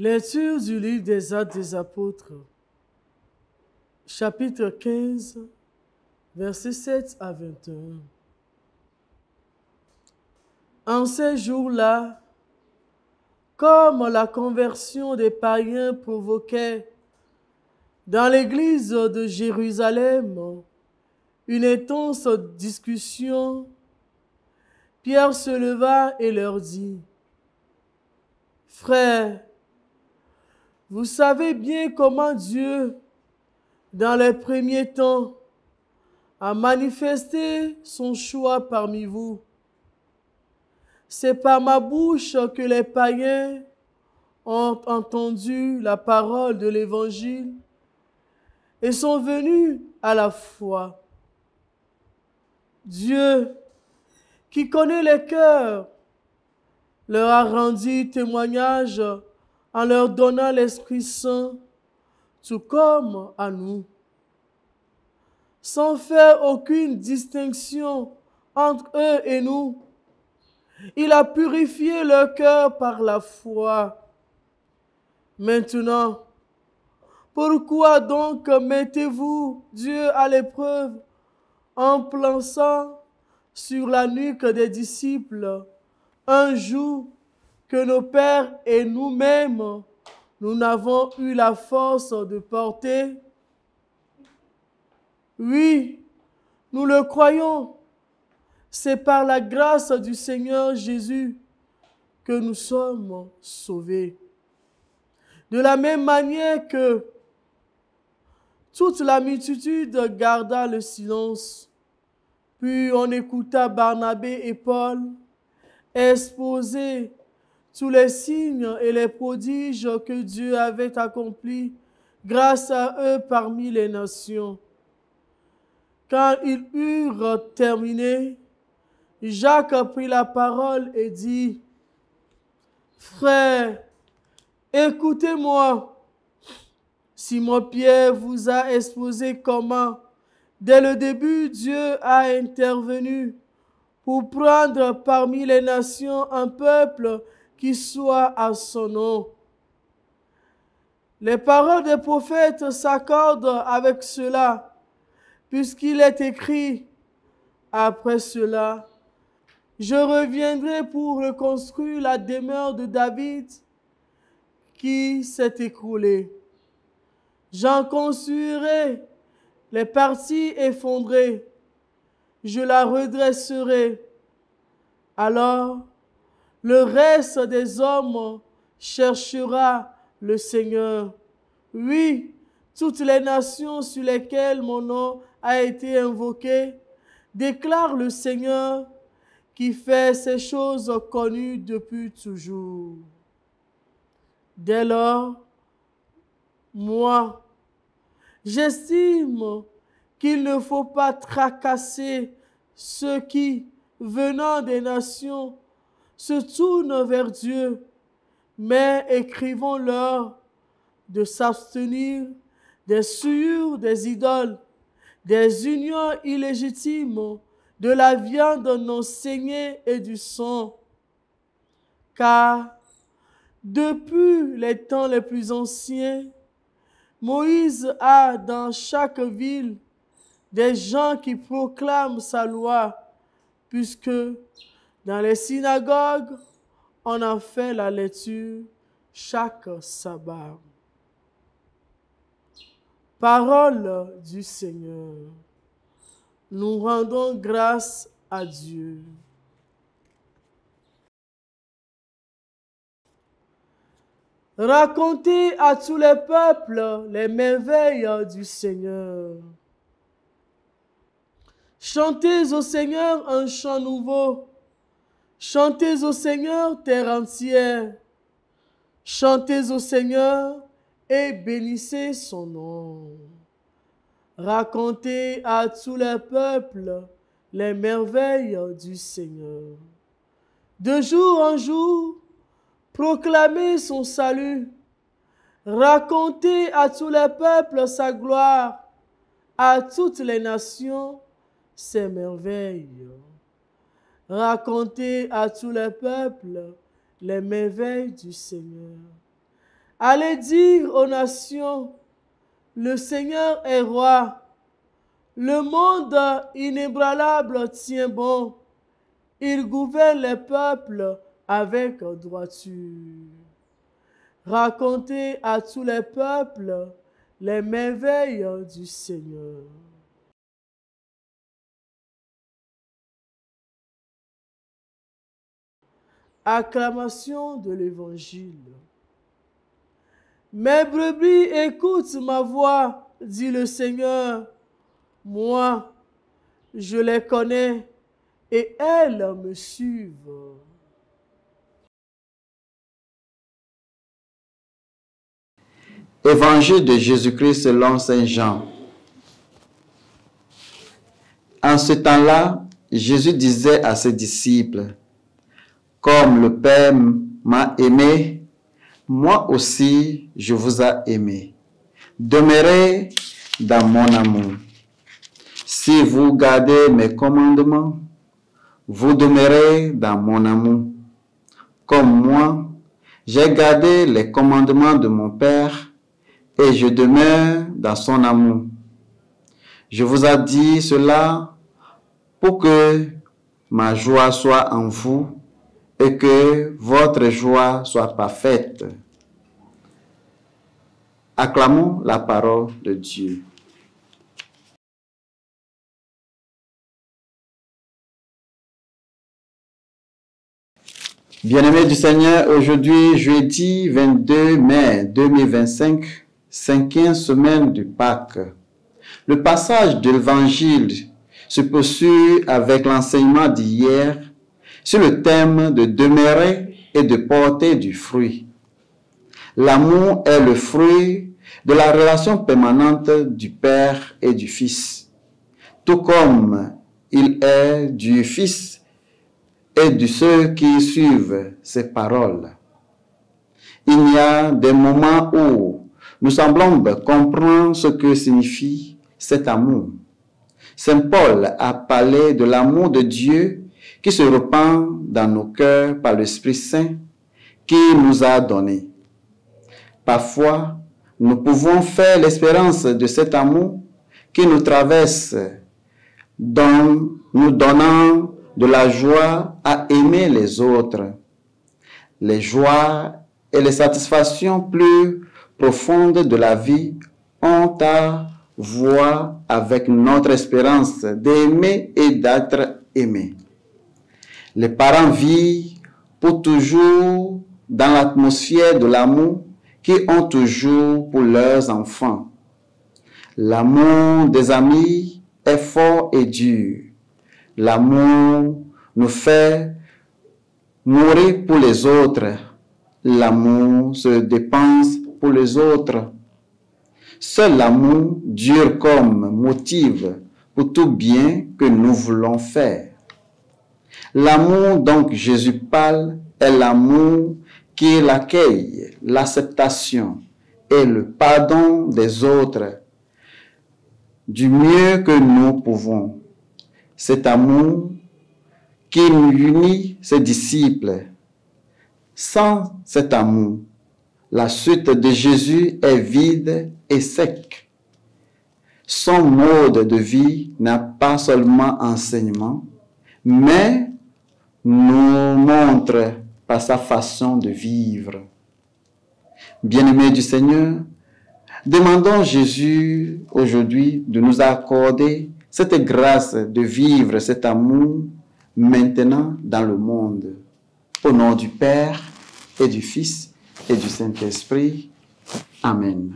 Lecture du livre des Actes des Apôtres, chapitre 15, versets 7 à 21. En ces jours-là, comme la conversion des païens provoquait dans l'église de Jérusalem une intense discussion, Pierre se leva et leur dit: « Frères, vous savez bien comment Dieu, dans les premiers temps, a manifesté son choix parmi vous. C'est par ma bouche que les païens ont entendu la parole de l'Évangile et sont venus à la foi. Dieu, qui connaît les cœurs, leur a rendu témoignage en leur donnant l'Esprit Saint, tout comme à nous, sans faire aucune distinction entre eux et nous. Il a purifié leur cœur par la foi. Maintenant, pourquoi donc mettez-vous Dieu à l'épreuve en plançant sur la nuque des disciples un joug que nos pères et nous-mêmes, nous n'avons eu la force de porter? Oui, nous le croyons. C'est par la grâce du Seigneur Jésus que nous sommes sauvés. De la même manière que toute la multitude garda le silence, puis on écouta Barnabé et Paul exposer tous les signes et les prodiges que Dieu avait accomplis grâce à eux parmi les nations. Quand ils eurent terminé, Jacques prit la parole et dit: « Frères, écoutez-moi. Simon-Pierre vous a exposé comment, dès le début, Dieu a intervenu pour prendre parmi les nations un peuple qui soit à son nom. Les paroles des prophètes s'accordent avec cela, puisqu'il est écrit: après cela, je reviendrai pour reconstruire la demeure de David qui s'est écroulée. J'en construirai les parties effondrées, je la redresserai. Alors, le reste des hommes cherchera le Seigneur. Oui, toutes les nations sur lesquelles mon nom a été invoqué déclarent le Seigneur qui fait ces choses connues depuis toujours. Dès lors, moi, j'estime qu'il ne faut pas tracasser ceux qui, venant des nations, se tournent vers Dieu, mais écrivons-leur de s'abstenir des souillures des idoles, des unions illégitimes, de la viande non saignée et du sang. Car depuis les temps les plus anciens, Moïse a dans chaque ville des gens qui proclament sa loi, puisque dans les synagogues, on en fait la lecture chaque sabbat. Parole du Seigneur. Nous rendons grâce à Dieu. Racontez à tous les peuples les merveilles du Seigneur. Chantez au Seigneur un chant nouveau. Chantez au Seigneur, terre entière. Chantez au Seigneur et bénissez son nom. Racontez à tous les peuples les merveilles du Seigneur. De jour en jour, proclamez son salut. Racontez à tous les peuples sa gloire, à toutes les nations ses merveilles. Racontez à tous les peuples les merveilles du Seigneur. Allez dire aux nations, le Seigneur est roi. Le monde inébranlable tient bon. Il gouverne les peuples avec droiture. Racontez à tous les peuples les merveilles du Seigneur. Acclamation de l'Évangile. Mes brebis écoutent ma voix, dit le Seigneur. Moi, je les connais et elles me suivent. Évangile de Jésus-Christ selon saint Jean. En ce temps-là, Jésus disait à ses disciples, « Comme le Père m'a aimé, moi aussi je vous ai aimé. Demeurez dans mon amour. Si vous gardez mes commandements, vous demeurez dans mon amour. Comme moi, j'ai gardé les commandements de mon Père et je demeure dans son amour. Je vous ai dit cela pour que ma joie soit en vous et que votre joie soit parfaite. » Acclamons la parole de Dieu. Bien-aimés du Seigneur, aujourd'hui, jeudi 22 mai 2025, 5e semaine du Pâques. Le passage de l'Évangile se poursuit avec l'enseignement d'hier sur le thème de demeurer et de porter du fruit. L'amour est le fruit de la relation permanente du Père et du Fils, tout comme il est du Fils et de ceux qui suivent ses paroles. Il y a des moments où nous semblons comprendre ce que signifie cet amour. Saint Paul a parlé de l'amour de Dieu qui se répand dans nos cœurs par l'Esprit Saint qui nous a donné. Parfois, nous pouvons faire l'expérience de cet amour qui nous traverse, nous donnant de la joie à aimer les autres. Les joies et les satisfactions plus profondes de la vie ont à voir avec notre espérance d'aimer et d'être aimé. Les parents vivent pour toujours dans l'atmosphère de l'amour qu'ils ont toujours pour leurs enfants. L'amour des amis est fort et dur. L'amour nous fait mourir pour les autres. L'amour se dépense pour les autres. Seul l'amour dure comme motif pour tout bien que nous voulons faire. L'amour dont Jésus parle est l'amour qui est l'accueil, l'acceptation et le pardon des autres du mieux que nous pouvons. Cet amour qui unit ses disciples. Sans cet amour, la suite de Jésus est vide et sec. Son mode de vie n'a pas seulement enseignement, mais nous montre par sa façon de vivre. Bien-aimés du Seigneur, demandons Jésus aujourd'hui de nous accorder cette grâce de vivre cet amour maintenant dans le monde. Au nom du Père et du Fils et du Saint-Esprit. Amen.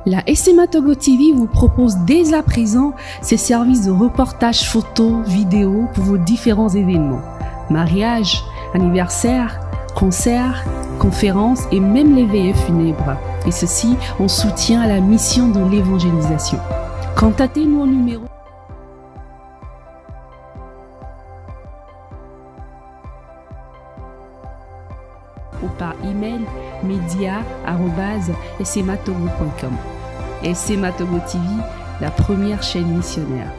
La SMA Togo TV vous propose dès à présent ses services de reportage photo, vidéo pour vos différents événements. Mariage, anniversaire, concerts, conférences et même les veillées funèbres. Et ceci en soutien à la mission de l'évangélisation. Contactez-nous au numéro ou par email media@smatogo.com. SMA Togo TV, la première chaîne missionnaire.